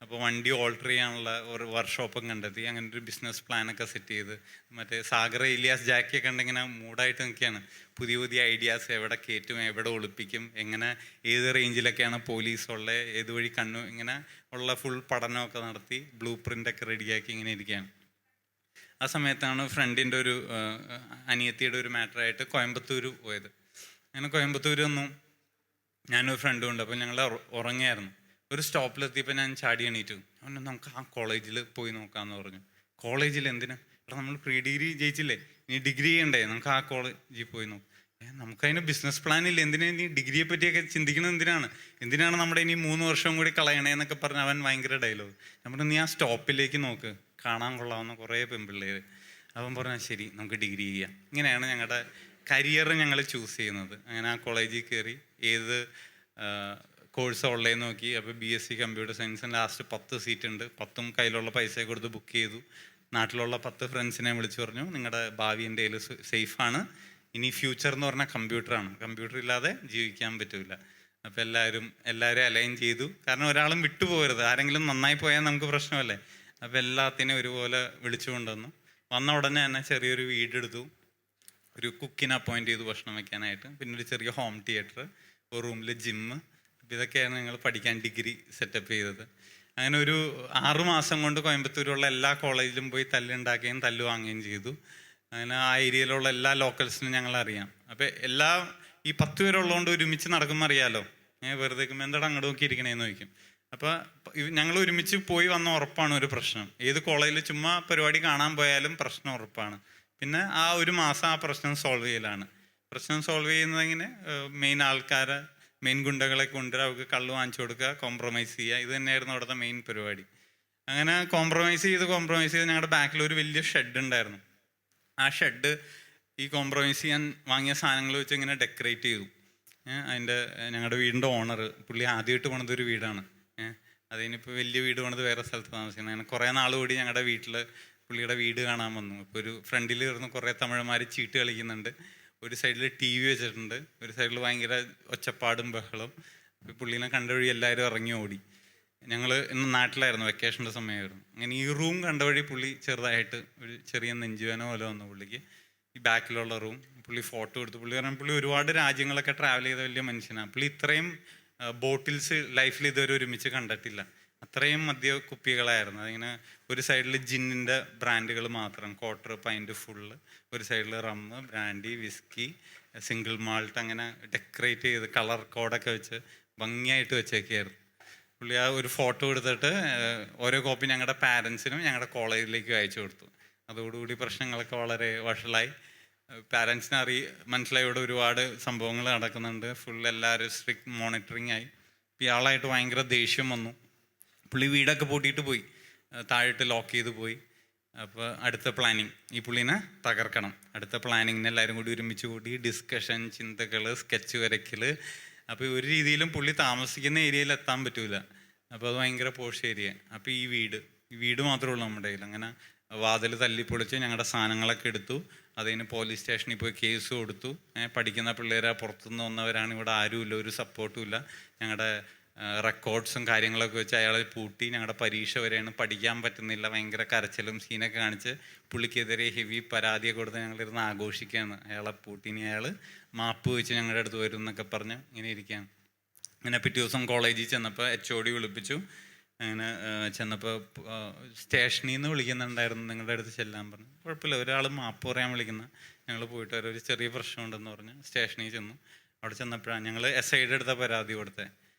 അപ്പോൾ വണ്ടി ഓൾട്ടർ ചെയ്യാനുള്ള ഒരു വർക്ക്ഷോപ്പും കണ്ടെത്തി. അങ്ങനെ ഒരു ബിസിനസ് പ്ലാനൊക്കെ സെറ്റ് ചെയ്ത് മറ്റേ സാഗർ ഇലിയാസ് ജാക്കിയൊക്കെ ഉണ്ടിങ്ങനെ മൂഡായിട്ട് നിൽക്കുകയാണ്. പുതിയ പുതിയ ഐഡിയാസ് എവിടെ കയറ്റും, എവിടെ ഒളിപ്പിക്കും, എങ്ങനെ ഏത് റേഞ്ചിലൊക്കെയാണ് പോലീസ് ഉള്ളത്, ഏത് വഴി ഇങ്ങനെ ഉള്ള ഫുൾ പഠനമൊക്കെ നടത്തി ബ്ലൂ പ്രിൻ്റൊക്കെ റെഡിയാക്കി ഇങ്ങനെ ഇരിക്കുകയാണ്. ആ സമയത്താണ് ഫ്രണ്ടിൻ്റെ ഒരു അനിയത്തിയുടെ ഒരു മാറ്ററായിട്ട് കോയമ്പത്തൂർ പോയത്. അങ്ങനെ കോയമ്പത്തൂർ വന്നു. ഞാനൊരു ഫ്രണ്ടും ഉണ്ട്. അപ്പോൾ ഞങ്ങൾ ഉറങ്ങിയായിരുന്നു. ഒരു സ്റ്റോപ്പിലെത്തിയപ്പോൾ ഞാൻ ചാടി എണീറ്റു. നമുക്ക് ആ കോളേജിൽ പോയി നോക്കാമെന്ന് പറഞ്ഞു. കോളേജിൽ എന്തിനാ? എടാ നമ്മൾ പ്രീ ഡിഗ്രി ജയിച്ചില്ലേ, ഇനി ഡിഗ്രി ചെയ്യണ്ടേ, നമുക്ക് ആ കോളേജിൽ പോയി നോക്കാം. നമുക്കതിന് ബിസിനസ് പ്ലാൻ ഇല്ല, എന്തിനാ നീ ഡിഗ്രിയെ പറ്റിയൊക്കെ ചിന്തിക്കുന്നത്? എന്തിനാണ് നമ്മുടെ ഇനി 3 വർഷം കൂടി കളയണേന്നൊക്കെ പറഞ്ഞ് അവൻ ഭയങ്കര ഡയലോഗ്. നമ്മൾ നീ ആ സ്റ്റോപ്പിലേക്ക് നോക്ക്, കാണാൻ കൊള്ളാവുന്ന കുറേ പെൺപിള്ളേർ. അവൻ പറഞ്ഞാൽ ശരി നമുക്ക് ഡിഗ്രി ചെയ്യാം. ഇങ്ങനെയാണ് ഞങ്ങളുടെ കരിയർ ഞങ്ങൾ ചൂസ് ചെയ്യുന്നത്. അങ്ങനെ ആ കോളേജിൽ കയറി ഏത് കോഴ്സ് ഉള്ളതെന്ന് നോക്കി. അപ്പോൾ BSc കമ്പ്യൂട്ടർ സയൻസിന് ലാസ്റ്റ് 10 സീറ്റ് ഉണ്ട്. 10ഉം കയ്യിലുള്ള പൈസ കൊടുത്ത് ബുക്ക് ചെയ്തു. നാട്ടിലുള്ള 10 ഫ്രണ്ട്സിനെ വിളിച്ചു പറഞ്ഞു, നിങ്ങളുടെ ഭാവി എൻ്റെ കയ്യിൽ സേഫാണ്. ഇനി ഫ്യൂച്ചർ എന്ന് പറഞ്ഞാൽ കമ്പ്യൂട്ടറാണ്, കമ്പ്യൂട്ടർ ഇല്ലാതെ ജീവിക്കാൻ പറ്റില്ല. അപ്പോൾ എല്ലാവരും അലൈൻ ചെയ്തു. കാരണം ഒരാളും വിട്ടുപോകരുത്, ആരെങ്കിലും നന്നായി പോയാൽ നമുക്ക് പ്രശ്നമല്ലേ. അപ്പോൾ എല്ലാത്തിനും ഒരുപോലെ വിളിച്ചു കൊണ്ടുവന്നു. വന്ന ഉടനെ തന്നെ ചെറിയൊരു വീടെടുത്തു, ഒരു കുക്കിനെ അപ്പോയിൻറ്റ് ചെയ്തു ഭക്ഷണം വയ്ക്കാനായിട്ട്. പിന്നെ ഒരു ചെറിയ ഹോം തിയേറ്റർ, ഒരു റൂമിൽ ജിമ്മ്. അപ്പോൾ ഇതൊക്കെയാണ് ഞങ്ങൾ പഠിക്കാൻ ഡിഗ്രി സെറ്റപ്പ് ചെയ്തത്. അങ്ങനെ ഒരു 6 മാസം കൊണ്ട് കോയമ്പത്തൂരുള്ള എല്ലാ കോളേജിലും പോയി തല്ലുണ്ടാക്കുകയും തല്ല് വാങ്ങുകയും ചെയ്തു. അങ്ങനെ ആ ഏരിയയിലുള്ള എല്ലാ ലോക്കൽസിനും ഞങ്ങളറിയാം. അപ്പോൾ ഈ 10 പേരുള്ളതുകൊണ്ട് ഒരുമിച്ച് നടക്കുമ്പോൾ അറിയാമല്ലോ. വെറുതെ എന്താടാ അങ്ങോട്ട് നോക്കിയിരിക്കണേന്ന് ചോദിക്കും. അപ്പോൾ ഞങ്ങൾ ഒരുമിച്ച് പോയി വന്ന ഉറപ്പാണ് ഒരു പ്രശ്നം. ഏത് കോളേജിൽ ചുമ്മാ പരിപാടി കാണാൻ പോയാലും പ്രശ്നം ഉറപ്പാണ്. പിന്നെ ആ 1 മാസം ആ പ്രശ്നം സോൾവ് ചെയ്യലാണ്. പ്രശ്നം സോൾവ് ചെയ്യുന്നതിങ്ങനെ മെയിൻ ഗുണ്ടകളെ കൊണ്ടുവരിക, അവർക്ക് കള്ള് വാങ്ങിച്ചു കൊടുക്കുക, കോംപ്രമൈസ് ചെയ്യുക. ഇത് തന്നെയായിരുന്നു അവിടുത്തെ മെയിൻ പരിപാടി. അങ്ങനെ കോംപ്രമൈസ് ചെയ്ത് ഞങ്ങളുടെ ബാക്കിൽ ഒരു വലിയ ഷെഡ് ഉണ്ടായിരുന്നു. ആ ഷെഡ് ഈ കോംപ്രമൈസ് ചെയ്യാൻ വാങ്ങിയ സാധനങ്ങൾ വെച്ച് ഇങ്ങനെ ഡെക്കറേറ്റ് ചെയ്തു. അതിൻ്റെ ഞങ്ങളുടെ വീടിൻ്റെ ഓണർ പുള്ളി ആദ്യമായിട്ട് പണിതൊരു വീടാണ്. അതിനിപ്പോൾ വലിയ വീട് പണിത് വേറെ സ്ഥലത്ത് താമസിക്കുന്നത്. അങ്ങനെ കുറേ നാൾ കൂടി ഞങ്ങളുടെ വീട്ടിൽ പുള്ളിയുടെ വീട് കാണാൻ വന്നു. ഇപ്പോൾ ഒരു ഫ്രണ്ടിൽ ഇരുന്ന് കുറേ തമിഴന്മാർ ചീട്ട് കളിക്കുന്നുണ്ട്, ഒരു സൈഡിൽ TV വെച്ചിട്ടുണ്ട്, ഒരു സൈഡിൽ ഭയങ്കര ഒച്ചപ്പാടും ബഹളം. പുള്ളീനെ കണ്ട വഴി എല്ലാവരും ഇറങ്ങി ഓടി. ഞങ്ങൾ ഇന്ന് നാട്ടിലായിരുന്നു, വെക്കേഷൻ്റെ സമയമായിരുന്നു. അങ്ങനെ ഈ റൂം കണ്ട വഴി പുള്ളി ചെറുതായിട്ട് ഒരു ചെറിയ നെഞ്ചുവേന പോലെ വന്നു പുള്ളിക്ക്. ഈ ബാക്കിലുള്ള റൂം പുള്ളി ഫോട്ടോ എടുത്തു. പുള്ളി പറഞ്ഞാൽ പുള്ളി ഒരുപാട് രാജ്യങ്ങളൊക്കെ ട്രാവൽ ചെയ്ത വലിയ മനുഷ്യനാണ്. പുള്ളി ഇത്രയും ബോട്ടിൽസ് ലൈഫിൽ ഇതുവരെ ഒരുമിച്ച് കണ്ടിട്ടില്ല. അത്രയും മദ്യ കുപ്പികളായിരുന്നു. അതിങ്ങനെ ഒരു സൈഡിൽ ജിന്നിൻ്റെ ബ്രാൻഡുകൾ മാത്രം, ക്വാർട്ടർ പൈൻറ്റ് ഫുള്ള്, ഒരു സൈഡിൽ rum, brandy, whisky, single malt, അങ്ങനെ ഡെക്കറേറ്റ് ചെയ്ത് കളർ കോഡൊക്കെ വെച്ച് ഭംഗിയായിട്ട് വെച്ചേക്കായിരുന്നു. പുള്ളി ആ ഒരു ഫോട്ടോ എടുത്തിട്ട് ഓരോ കോപ്പി ഞങ്ങളുടെ പാരൻസിനും ഞങ്ങളുടെ കോളേജിലേക്കും അയച്ചു കൊടുത്തു. അതോടുകൂടി പ്രശ്നങ്ങളൊക്കെ വളരെ വഷളായി. പാരൻസിന് മനസ്സിലായി ഇവിടെ ഒരുപാട് സംഭവങ്ങൾ നടക്കുന്നുണ്ട്. ഫുൾ എല്ലാവരും സ്ട്രിക്റ്റ് മോണിറ്ററിങ് ആയി. ഇയാളായിട്ട് ഭയങ്കര ദേഷ്യം വന്നു. പുള്ളി വീടൊക്കെ പൂട്ടിയിട്ട് പോയി, താഴോട്ട് ലോക്ക് ചെയ്ത് പോയി. അപ്പോൾ അടുത്ത പ്ലാനിങ് ഈ പുള്ളീനെ തകർക്കണം. അടുത്ത പ്ലാനിങ്ങിന് എല്ലാവരും കൂടി ഒരുമിച്ച് കൂടി ഡിസ്കഷൻ, ചിന്തകൾ, സ്കെച്ച് വരയ്ക്കൽ. അപ്പോൾ ഒരു രീതിയിലും പുള്ളി താമസിക്കുന്ന ഏരിയയിൽ എത്താൻ പറ്റൂല. അപ്പോൾ അത് ഭയങ്കര പോഷ് ഏരിയ. അപ്പോൾ ഈ വീട് മാത്രമേ ഉള്ളൂ നമ്മുടെ കയ്യിൽ. അങ്ങനെ വാതിൽ തല്ലിപ്പൊളിച്ച് ഞങ്ങളുടെ സാധനങ്ങളൊക്കെ എടുത്തു. അതിന് പോലീസ് സ്റ്റേഷനിൽ പോയി കേസ് കൊടുത്തു. പഠിക്കുന്ന പിള്ളേരാ, പുറത്തുനിന്ന് വന്നവരാണ്, ഇവിടെ ആരുമില്ല, ഒരു സപ്പോർട്ടും ഇല്ല. ഞങ്ങളുടെ റെക്കോർഡ്സും കാര്യങ്ങളൊക്കെ വെച്ച് അയാളെ പൂട്ടി. ഞങ്ങളുടെ പരീക്ഷ വരെയാണ്, പഠിക്കാൻ പറ്റുന്നില്ല, ഭയങ്കര കരച്ചിലും സീനൊക്കെ കാണിച്ച് പുള്ളിക്കെതിരെ ഹെവി പരാതിയൊക്കെ കൊടുത്ത് ഞങ്ങളിരുന്ന് ആഘോഷിക്കുകയാണ്. അയാളെ പൂട്ടിനി അയാൾ മാപ്പ് വെച്ച് ഞങ്ങളുടെ അടുത്ത് വരും എന്നൊക്കെ പറഞ്ഞ് ഇങ്ങനെ ഇരിക്കുകയാണ്. അങ്ങനെ പിറ്റേ ദിവസം കോളേജിൽ ചെന്നപ്പോൾ HOD വിളിപ്പിച്ചു. അങ്ങനെ ചെന്നപ്പോൾ സ്റ്റേഷനിൽ നിന്ന് വിളിക്കുന്നുണ്ടായിരുന്നു, നിങ്ങളുടെ അടുത്ത് ചെല്ലാൻ പറഞ്ഞു. കുഴപ്പമില്ല, ഒരാൾ മാപ്പ് പറയാൻ വിളിക്കുന്ന. ഞങ്ങൾ പോയിട്ട് ഒരു ചെറിയ പ്രശ്നമുണ്ടെന്ന് പറഞ്ഞ് സ്റ്റേഷനിൽ ചെന്നു. അവിടെ ചെന്നപ്പോഴാണ് ഞങ്ങൾ SIയുടെ അടുത്ത പരാതി കൊടുത്തത്.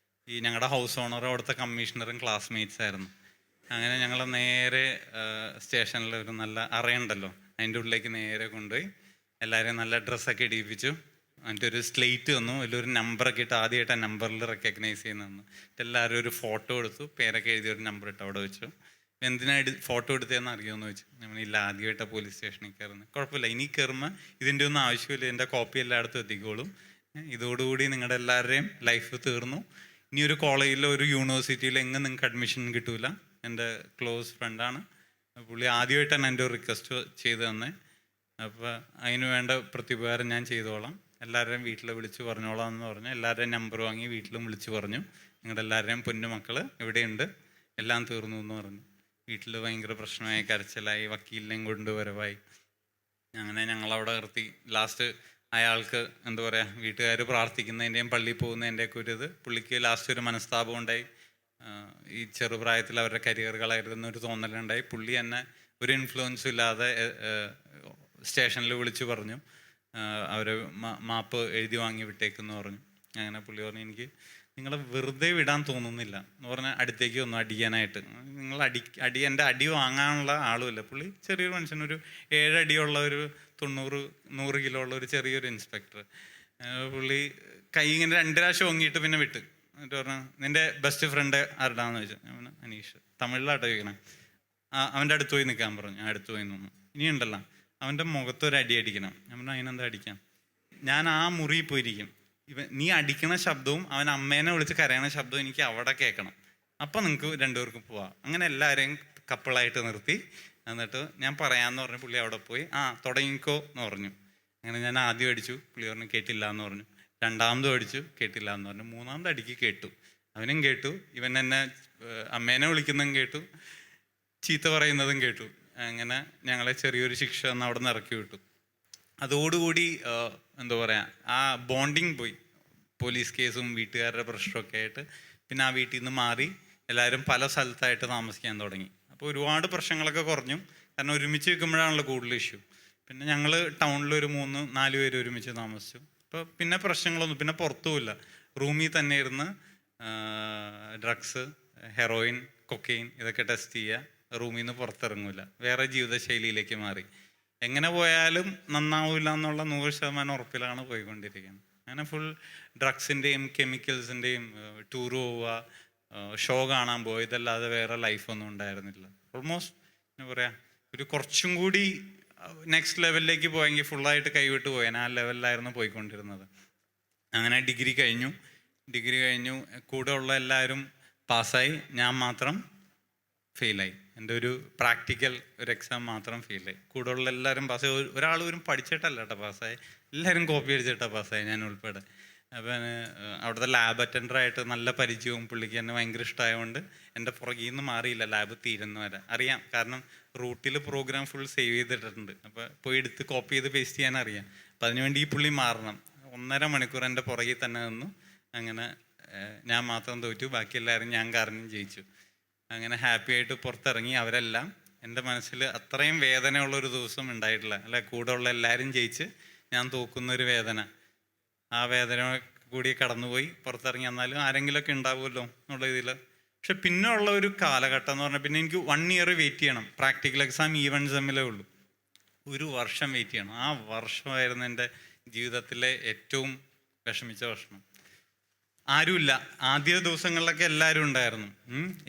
ഈ ഞങ്ങളുടെ ഹൗസ് ഓണറും അവിടുത്തെ കമ്മീഷണറും ക്ലാസ്മേറ്റ്സ് ആയിരുന്നു. അങ്ങനെ ഞങ്ങൾ നേരെ സ്റ്റേഷനിൽ ഒരു നല്ല അറയുണ്ടല്ലോ, അതിൻ്റെ ഉള്ളിലേക്ക് നേരെ കൊണ്ടുപോയി എല്ലാവരെയും നല്ല ഡ്രസ്സൊക്കെ ഇടിയിപ്പിച്ചു. എന്നിട്ട് ഒരു സ്ലേറ്റ് തന്നു, അതിലൊരു നമ്പറൊക്കെ ഇട്ട് ആദ്യമായിട്ട് ആ നമ്പറിൽ റെക്കഗ്നൈസ് ചെയ്യുന്ന തന്നു. എല്ലാവരും ഒരു ഫോട്ടോ എടുത്തു, പേരൊക്കെ എഴുതി ഒരു നമ്പർ ഇട്ട് അവിടെ വെച്ചു. എന്തിനാണ് ഫോട്ടോ എടുത്തതെന്ന് അറിയുമെന്ന് ചോദിച്ചു. നമ്മളില്ല, ആദ്യമായിട്ടാണ് പോലീസ് സ്റ്റേഷനിൽ കയറുന്നത്. കുഴപ്പമില്ല, ഇനി കയറുമ്പോൾ ഇതിൻ്റെ ഒന്നും ആവശ്യമില്ല, എൻ്റെ കോപ്പി എല്ലായിടത്തും എത്തിക്കോളും. ഇതോടുകൂടി നിങ്ങളുടെ എല്ലാവരുടെയും ലൈഫ് തീർന്നു. ഇനി ഒരു കോളേജിലോ ഒരു യൂണിവേഴ്സിറ്റിയിലോ എങ്ങും നിങ്ങൾക്ക് അഡ്മിഷൻ കിട്ടൂല. എൻ്റെ ക്ലോസ് ഫ്രണ്ടാണ് പുള്ളി, ആദ്യമായിട്ടാണ് എൻ്റെ ഒരു റിക്വസ്റ്റ് ചെയ്ത് തന്നെ. അപ്പോൾ അതിന് വേണ്ട പ്രത്യുപകാരം ഞാൻ ചെയ്തോളാം, എല്ലാവരുടെയും വീട്ടിൽ വിളിച്ച് പറഞ്ഞോളാം എന്ന് പറഞ്ഞ് എല്ലാവരുടെയും നമ്പർ വാങ്ങി വീട്ടിലും വിളിച്ച് പറഞ്ഞു. നിങ്ങളുടെ എല്ലാവരുടെയും പൊന്നുമക്കൾ ഇവിടെയുണ്ട്, എല്ലാം തീർന്നു എന്ന് പറഞ്ഞു. വീട്ടിൽ ഭയങ്കര പ്രശ്നമായി, കരച്ചിലായി, വക്കീലിനെയും കൊണ്ടുവരവായി. അങ്ങനെ ഞങ്ങളവിടെ നിർത്തി. ലാസ്റ്റ് അയാൾക്ക് എന്താ പറയുക, വീട്ടുകാർ പ്രാർത്ഥിക്കുന്നതിൻ്റെയും പള്ളിയിൽ പോകുന്നതിൻ്റെയൊക്കെ ഒരു ഇത് പുള്ളിക്ക് ലാസ്റ്റ് ഒരു മനസ്താപം ഉണ്ടായി. ഈ ചെറുപ്രായത്തിൽ അവരുടെ കരിയറുകളായിരുന്നു ഒരു തോന്നലുണ്ടായി. പുള്ളി തന്നെ ഒരു ഇൻഫ്ലുവൻസും ഇല്ലാതെ സ്റ്റേഷനിൽ വിളിച്ച് പറഞ്ഞു, അവർ മാപ്പ് എഴുതി വാങ്ങി വിട്ടേക്കെന്ന് പറഞ്ഞു. അങ്ങനെ പുള്ളി പറഞ്ഞു, എനിക്ക് നിങ്ങളെ വെറുതെ വിടാൻ തോന്നുന്നില്ല എന്ന് പറഞ്ഞാൽ അടുത്തേക്ക് വന്നു അടിക്കാനായിട്ട്. നിങ്ങൾ എൻ്റെ അടി വാങ്ങാനുള്ള ആളുമില്ല. പുള്ളി ചെറിയൊരു മനുഷ്യൻ, ഒരു 7 അടിയുള്ള ഒരു 90-100 കിലോ ഉള്ള ഒരു ചെറിയൊരു ഇൻസ്പെക്ടർ. പുള്ളി കൈ ഇങ്ങനെ 2 പ്രാവശ്യം ഓങ്ങിയിട്ട് പിന്നെ വിട്ട്. എന്നിട്ട് പറഞ്ഞു, നിൻ്റെ ബെസ്റ്റ് ഫ്രണ്ട് ആരുടാന്ന് ചോദിച്ചു. ഞാൻ അനീഷ്. തമിഴിലാട്ടോ ചോദിക്കണേ. അവൻ്റെ അടുത്ത് പോയി നിൽക്കാൻ പറഞ്ഞു. ഞാൻ അടുത്ത് പോയി നിന്നു. ഇനിയുണ്ടല്ലോ, അവൻ്റെ മുഖത്തൊരു അടി അടിക്കണം. ഞാൻ പറഞ്ഞു, അതിനെന്താ അടിക്കാം? ഞാൻ ആ മുറിയിൽ പോയിരിക്കും, നീ അടിക്കണ ശബ്ദവും അവൻ അമ്മേനെ വിളിച്ച് കരയണ ശബ്ദവും എനിക്ക് അവിടെ കേൾക്കണം. അപ്പം നിങ്ങൾക്ക് 2 പേർക്കും പോവാം. അങ്ങനെ എല്ലാവരെയും കപ്പിളായിട്ട് നിർത്തി. എന്നിട്ട് ഞാൻ പറയാമെന്ന് പറഞ്ഞു. പുള്ളി അവിടെ പോയി തുടങ്ങിക്കോ എന്ന് പറഞ്ഞു. അങ്ങനെ ഞാൻ ആദ്യം അടിച്ചു, പുള്ളി പറഞ്ഞു കേട്ടില്ല എന്ന് പറഞ്ഞു. 2ാമതും അടിച്ചു, കേട്ടില്ല എന്ന് പറഞ്ഞു. 3ാമത് അടിക്ക് കേട്ടു, അവനും കേട്ടു. ഇവൻ എന്നെ അമ്മേനെ വിളിക്കുന്നതും കേട്ടു, ചീത്ത പറയുന്നതും കേട്ടു. അങ്ങനെ ഞങ്ങളെ ചെറിയൊരു ശിക്ഷ എന്ന് അവിടെ നിന്ന് ഇറക്കി വിട്ടു. അതോടുകൂടി എന്താ പറയുക, ആ ബോണ്ടിങ് പോയി. പോലീസ് കേസും വീട്ടുകാരുടെ പ്രശ്നമൊക്കെ ആയിട്ട് പിന്നെ ആ വീട്ടിൽ നിന്ന് മാറി എല്ലാവരും പല സ്ഥലത്തായിട്ട് താമസിക്കാൻ തുടങ്ങി. അപ്പോൾ ഒരുപാട് പ്രശ്നങ്ങളൊക്കെ കുറഞ്ഞു. കാരണം ഒരുമിച്ച് നിൽക്കുമ്പോഴാണല്ലോ കൂടുതൽ ഇഷ്യൂ. പിന്നെ ഞങ്ങൾ ടൗണിലൊരു 3-4 പേര് ഒരുമിച്ച് താമസിച്ചു. അപ്പോൾ പിന്നെ പ്രശ്നങ്ങളൊന്നും, പിന്നെ പുറത്തുമില്ല, റൂമിൽ തന്നെ ഇരുന്ന് ഡ്രഗ്സ്, ഹെറോയിൻ, കൊക്കെയിൻ ഇതൊക്കെ ടെസ്റ്റ് ചെയ്യുക. റൂമിൽ നിന്ന് പുറത്തിറങ്ങില്ല, വേറെ ജീവിതശൈലിയിലേക്ക് മാറി. എങ്ങനെ പോയാലും നന്നാവില്ല എന്നുള്ള 100% ഉറപ്പിലാണ് പോയിക്കൊണ്ടിരിക്കുന്നത്. അങ്ങനെ ഫുൾ ഡ്രഗ്സിൻ്റെയും കെമിക്കൽസിൻ്റെയും ടൂർ പോവുക, ഷോ കാണാൻ പോയതല്ലാതെ വേറെ ലൈഫൊന്നും ഉണ്ടായിരുന്നില്ല. ഓൾമോസ്റ്റ് എന്താ പറയുക, ഒരു കുറച്ചും കൂടി നെക്സ്റ്റ് ലെവലിലേക്ക് പോയെങ്കിൽ ഫുള്ളായിട്ട് കൈവിട്ട് പോയാൽ ആ ലെവലിലായിരുന്നു പോയിക്കൊണ്ടിരുന്നത്. അങ്ങനെ ഡിഗ്രി കഴിഞ്ഞു. കൂടെ ഉള്ള എല്ലാവരും പാസ്സായി, ഞാൻ മാത്രം ഫെയിലായി. എൻ്റെ ഒരു പ്രാക്ടിക്കൽ ഒരു എക്സാം മാത്രം ഫെയിലായി. കൂടെ ഉള്ള എല്ലാവരും പാസ്സായി. ഒരാൾ പോലും പഠിച്ചിട്ടല്ല കേട്ടോ പാസ്സായി, എല്ലാവരും കോപ്പി അടിച്ചിട്ടാണ് പാസ്സായി, ഞാൻ ഉൾപ്പെടെ. അപ്പം അവിടുത്തെ ലാബ് അറ്റൻഡറായിട്ട് നല്ല പരിചയവും പുള്ളിക്ക് എന്നെ ഭയങ്കര ഇഷ്ടമായതുകൊണ്ട് എൻ്റെ പുറകിൽ നിന്ന് മാറിയില്ല ലാബ് തീരുന്ന വരെ. അറിയാം, കാരണം റൂട്ടിൽ പ്രോഗ്രാം ഫുൾ സേവ് ചെയ്തിട്ടുണ്ട്. അപ്പോൾ പോയി എടുത്ത് കോപ്പി ചെയ്ത് പേസ്റ്റ് ചെയ്യാൻ അറിയാം. അപ്പം അതിനുവേണ്ടി ഈ പുള്ളി മാറണം. 1.5 മണിക്കൂർ എൻ്റെ പുറകിൽ തന്നെ നിന്നു. അങ്ങനെ ഞാൻ മാത്രം തോറ്റു, ബാക്കി എല്ലാവരും ഞാൻ കാരണം ജയിച്ചു. അങ്ങനെ ഹാപ്പി ആയിട്ട് പുറത്തിറങ്ങി. അവരെല്ലാം എൻ്റെ മനസ്സിൽ അത്രയും വേദനയുള്ളൊരു ദിവസം ഉണ്ടായിട്ടില്ല. അല്ലെ, കൂടെ ഉള്ള എല്ലാവരും ജയിച്ച് ഞാൻ തോക്കുന്നൊരു വേദന, ആ വേദന കൂടി കടന്നുപോയി പുറത്തിറങ്ങി. എന്നാലും ആരെങ്കിലുമൊക്കെ ഉണ്ടാവുമല്ലോ എന്നുള്ള ഇതിൽ. പക്ഷെ പിന്നെ ഉള്ള ഒരു കാലഘട്ടം എന്ന് പറഞ്ഞാൽ പിന്നെ എനിക്ക് 1 ഇയർ വെയിറ്റ് ചെയ്യണം. പ്രാക്ടിക്കൽ എക്സാം ഈവൻ സെമ്മിലേ ഉള്ളൂ. 1 വർഷം വെയിറ്റ് ചെയ്യണം. ആ വർഷമായിരുന്നു എൻ്റെ ജീവിതത്തിലെ ഏറ്റവും വിഷമിച്ച വർഷം. ആരുമില്ല. ആദ്യ ദിവസങ്ങളിലൊക്കെ എല്ലാവരും ഉണ്ടായിരുന്നു.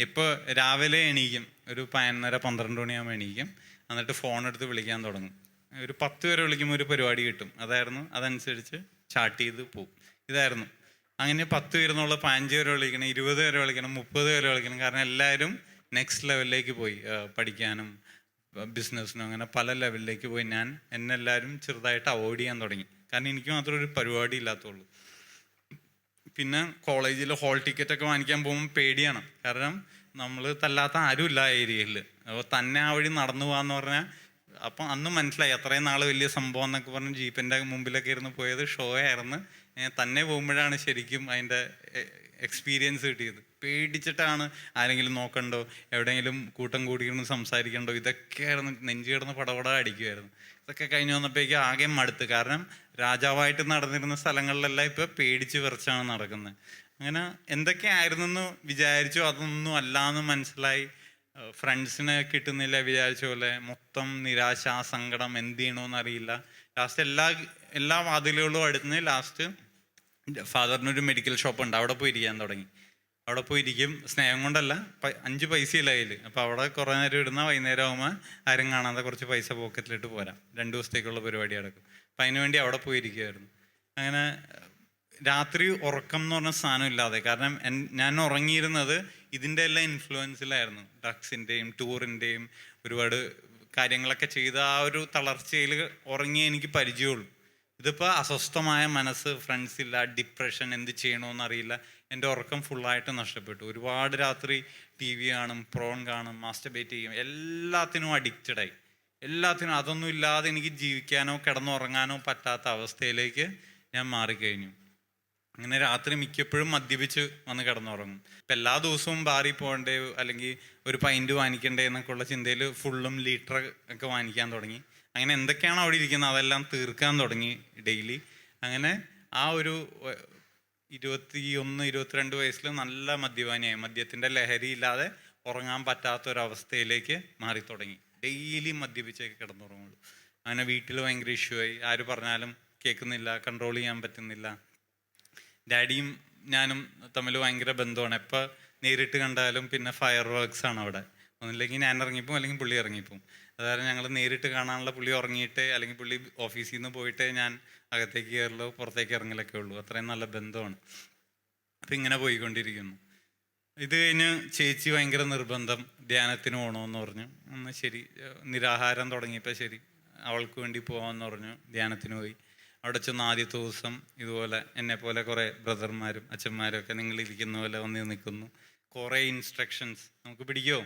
ഇപ്പോൾ രാവിലെ എണീക്കും, ഒരു 11-12 മണിയാകുമ്പോൾ എണീക്കും. എന്നിട്ട് ഫോൺ എടുത്ത് വിളിക്കാൻ തുടങ്ങും. ഒരു 10 വരെ വിളിക്കുമ്പോൾ ഒരു പരിപാടി കിട്ടും. അതനുസരിച്ച് ചാറ്റ് ചെയ്ത് പോവും. ഇതായിരുന്നു. അങ്ങനെ 10 വരുന്നുള്ള 15 വരെ വിളിക്കണം, 20 വരെ വിളിക്കണം, 30 വരെ വിളിക്കണം. കാരണം എല്ലാവരും നെക്സ്റ്റ് ലെവലിലേക്ക് പോയി, പഠിക്കാനും ബിസിനസ്സിനും അങ്ങനെ പല ലെവലിലേക്ക് പോയി. എന്നെ എല്ലാവരും ചെറുതായിട്ട് അവോയ്ഡ് ചെയ്യാൻ തുടങ്ങി. കാരണം എനിക്ക് മാത്രം ഒരു പരിപാടി ഇല്ലാത്തുള്ളൂ. പിന്നെ കോളേജിൽ ഹോൾ ടിക്കറ്റൊക്കെ വാങ്ങിക്കാൻ പോകുമ്പോൾ പേടിയാണ്. കാരണം നമ്മൾ തല്ലാത്ത ആരുമില്ല ആ ഏരിയയിൽ. അപ്പോൾ തന്നെ ആ വഴി നടന്നു പോകാന്ന് പറഞ്ഞാൽ, അപ്പം അന്ന് മനസ്സിലായി അത്രയും നാൾ വലിയ സംഭവം എന്നൊക്കെ പറഞ്ഞ് ജീപ്പിൻ്റെ മുമ്പിലൊക്കെ ഇരുന്ന് പോയത് ഷോ ആയിരുന്നു. തന്നെ പോകുമ്പോഴാണ് ശരിക്കും അതിൻ്റെ എക്സ്പീരിയൻസ് കിട്ടിയത്. പേടിച്ചിട്ടാണ് ആരെങ്കിലും നോക്കണ്ടോ, എവിടെയെങ്കിലും കൂട്ടം കൂടിയിരുന്ന് സംസാരിക്കണ്ടോ, ഇതൊക്കെയായിരുന്നു. നെഞ്ചു കിടന്ന് പടപട അടിക്കുമായിരുന്നു. ഇതൊക്കെ കഴിഞ്ഞ് വന്നപ്പോഴേക്കും ആകെ മടുത്ത്. കാരണം രാജാവായിട്ട് നടന്നിരുന്ന സ്ഥലങ്ങളിലെല്ലാം ഇപ്പോൾ പേടിച്ച് വിറച്ചാണ് നടക്കുന്നത്. അങ്ങനെ എന്തൊക്കെയായിരുന്നെന്ന് വിചാരിച്ചു, അതൊന്നും അല്ലാന്ന് മനസ്സിലായി. ഫ്രണ്ട്സിനെ കിട്ടുന്നില്ല വിചാരിച്ച പോലെ. മൊത്തം നിരാശ, സങ്കടം, എന്ത് ചെയ്യണമെന്നറിയില്ല. ലാസ്റ്റ് എല്ലാ വാതിലുകളും അടുത്ത് ലാസ്റ്റ് ഫാദറിനൊരു മെഡിക്കൽ ഷോപ്പ് ഉണ്ട്, അവിടെ പോയി ഇരിക്കാൻ തുടങ്ങി. അവിടെ പോയിരിക്കും. സ്നേഹം കൊണ്ടല്ല, 5 പൈസയില്ല കയ്യിൽ. അപ്പോൾ അവിടെ കുറേ നേരം ഇടുന്ന, വൈകുന്നേരം ആകുമ്പോൾ ആരും കാണാതെ കുറച്ച് പൈസ പോക്കറ്റിലിട്ട് പോരാം. 2 ദിവസത്തേക്കുള്ള പരിപാടി നടക്കും. അപ്പം അതിന് വേണ്ടി അവിടെ പോയിരിക്കുമായിരുന്നു. അങ്ങനെ രാത്രി ഉറക്കം എന്ന് പറഞ്ഞ സാധനം ഇല്ലാതെ. കാരണം ഞാൻ ഉറങ്ങിയിരുന്നത് ഇതിൻ്റെ എല്ലാം ഇൻഫ്ലുവൻസിലായിരുന്നു. ഡ്രഗ്സിൻ്റെയും ടൂറിൻ്റെയും ഒരുപാട് കാര്യങ്ങളൊക്കെ ചെയ്ത് ആ ഒരു തളർച്ചയിൽ ഉറങ്ങിയേ എനിക്ക് പരിചയമുള്ളൂ. ഇതിപ്പോൾ അസ്വസ്ഥമായ മനസ്സ്, ഫ്രണ്ട്സ് ഇല്ല, ഡിപ്രഷൻ, എന്ത് ചെയ്യണമെന്നറിയില്ല. എൻ്റെ ഉറക്കം ഫുള്ളായിട്ട് നഷ്ടപ്പെട്ടു. ഒരുപാട് രാത്രി TV കാണും, പ്രോൺ കാണും, മാസ്റ്റർബേറ്റ് ചെയ്യും, എല്ലാത്തിനും അഡിക്റ്റഡായി. എല്ലാത്തിനും. അതൊന്നും ഇല്ലാതെ എനിക്ക് ജീവിക്കാനോ കിടന്നുറങ്ങാനോ പറ്റാത്ത അവസ്ഥയിലേക്ക് ഞാൻ മാറിക്കഴിഞ്ഞു. അങ്ങനെ രാത്രി മിക്കപ്പോഴും മദ്യപിച്ച് വന്ന് കിടന്നുറങ്ങും. ഇപ്പം എല്ലാ ദിവസവും ബാറിൽ പോകണ്ടേ, അല്ലെങ്കിൽ ഒരു പൈൻറ്റ് വാങ്ങിക്കണ്ടേ എന്നൊക്കെയുള്ള ചിന്തയിൽ ഫുള്ളും ലീറ്റർ ഒക്കെ വാങ്ങിക്കാൻ തുടങ്ങി. അങ്ങനെ എന്തൊക്കെയാണ് അവിടെ ഇരിക്കുന്നത് അതെല്ലാം തീർക്കാൻ തുടങ്ങി ഡെയിലി. അങ്ങനെ ആ ഒരു 21-22 വയസ്സിൽ നല്ല മദ്യപാനിയായി. മദ്യത്തിൻ്റെ ലഹരി ഇല്ലാതെ ഉറങ്ങാൻ പറ്റാത്തൊരവസ്ഥയിലേക്ക് മാറി തുടങ്ങി. ഡെയിലി മദ്യപിച്ചൊക്കെ കിടന്നുറങ്ങുള്ളൂ. അങ്ങനെ വീട്ടിൽ ഭയങ്കര ഇഷ്യൂ ആയി. ആര് പറഞ്ഞാലും കേൾക്കുന്നില്ല, കൺട്രോൾ ചെയ്യാൻ പറ്റുന്നില്ല. ഡാഡിയും ഞാനും തമ്മിൽ ഭയങ്കര ബന്ധമാണ്. എപ്പോൾ നേരിട്ട് കണ്ടാലും പിന്നെ ഫയർ വർക്ക്സ് ആണ് അവിടെ. ഒന്നില്ലെങ്കിൽ ഞാൻ ഇറങ്ങിപ്പോവും, അല്ലെങ്കിൽ പുള്ളി ഇറങ്ങിപ്പോവും. അതായത് ഞങ്ങൾ നേരിട്ട് കാണാനുള്ള, പുള്ളി ഉറങ്ങിയിട്ട് അല്ലെങ്കിൽ പുള്ളി ഓഫീസിൽ നിന്ന് പോയിട്ട് ഞാൻ അകത്തേക്ക് കയറലോ പുറത്തേക്ക് ഇറങ്ങലൊക്കെ ഉള്ളൂ. അത്രയും നല്ല ബന്ധമാണ്. അപ്പം ഇങ്ങനെ പോയിക്കൊണ്ടിരിക്കുന്നു. ഇത് കഴിഞ്ഞ് ചേച്ചി ഭയങ്കര നിർബന്ധം, ധ്യാനത്തിന് പോകണമെന്ന് പറഞ്ഞു. ഒന്ന് ശരി, നിരാഹാരം തുടങ്ങിയപ്പോൾ ശരി അവൾക്ക് വേണ്ടി പോകാമെന്ന് പറഞ്ഞു. ധ്യാനത്തിന് പോയി. അവിടെ ചെന്ന് ആദ്യത്തെ ദിവസം ഇതുപോലെ എന്നെപ്പോലെ കുറേ ബ്രദർമാരും അച്ഛന്മാരും ഒക്കെ നിങ്ങളിരിക്കുന്ന പോലെ വന്ന് നിൽക്കുന്നു. കുറേ ഇൻസ്ട്രക്ഷൻസ് നമുക്ക് പിടിക്കുമോ?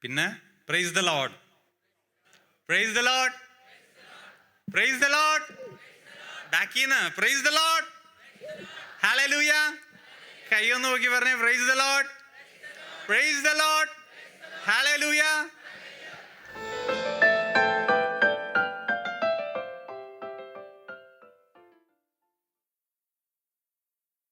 പിന്നെ praise the Lord, praise the Lord, praise the Lord. ബാക്കിന്ന് പ്രൈസ് ദ ലോർഡ്, ഹല്ലേലൂയ. കൈ ഒന്ന് നോക്കി പറഞ്ഞേ, praise the Lord, praise the Lord, hallelujah.